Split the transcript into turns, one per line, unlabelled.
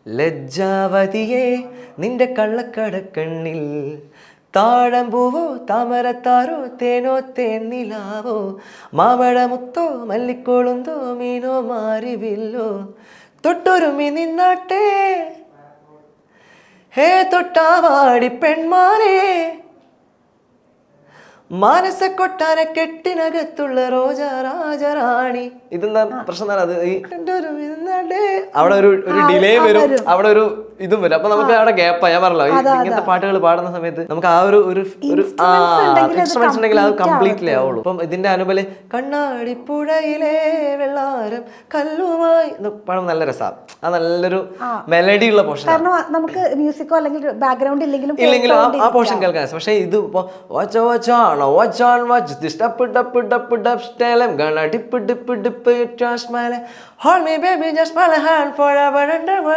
ലജ്ജാവതിയെ നിന്റെ കള്ളക്കടക്കണ്ണിൽ താഴമ്പൂവോ താമരത്താരോ തേനോ തേന്നിലാവോ മാമഴമുത്തോ മല്ലിക്കോളുന്തോ മീനോ മാറിവില്ലോ തൊട്ടൊരുമി നിന്നാട്ടെ ഹേ തൊട്ടാവാടി പെൺമാനേ മാനസ കൊട്ടാര കെട്ടിനകത്തുള്ള റോജ രാജറാണി. ഇതെന്താ പ്രശ്നം? അത് ഈ അവിടെ ഒരു ഡിലേ വരും, അവിടെ ഒരു ഇതും വരും. അപ്പൊ നമുക്ക് അവിടെ ഗ്യാപ്പാ. ഞാൻ പറഞ്ഞല്ലോ, ഇങ്ങനത്തെ പാട്ടുകൾ പാടുന്ന സമയത്ത് നമുക്ക് ആ ഒരു ഇൻസ്ട്രുമെന്റ്സ് ഉണ്ടെങ്കിൽ അത് കംപ്ലീറ്റ്ലി ആവുള്ളൂ. അപ്പം ഇതിന്റെ അനുബലം കണ്ണാടിപ്പുഴയിലെ വെള്ളാരം കല്ലുമായി പാടുമ്പോൾ നല്ല രസമാണ്. അത് നല്ലൊരു മെലഡി ഉള്ള പോർഷൻ.
നമുക്ക് മ്യൂസിക്കോ അല്ലെങ്കിൽ ബാക്ക്ഗ്രൗണ്ട് ഇല്ലെങ്കിലും
ആ പോർഷൻ കേൾക്കാൻ. പക്ഷെ ഇത് ഇപ്പൊ watch on watch this dip style I'm gonna dip hold me baby just my hand forever and ever.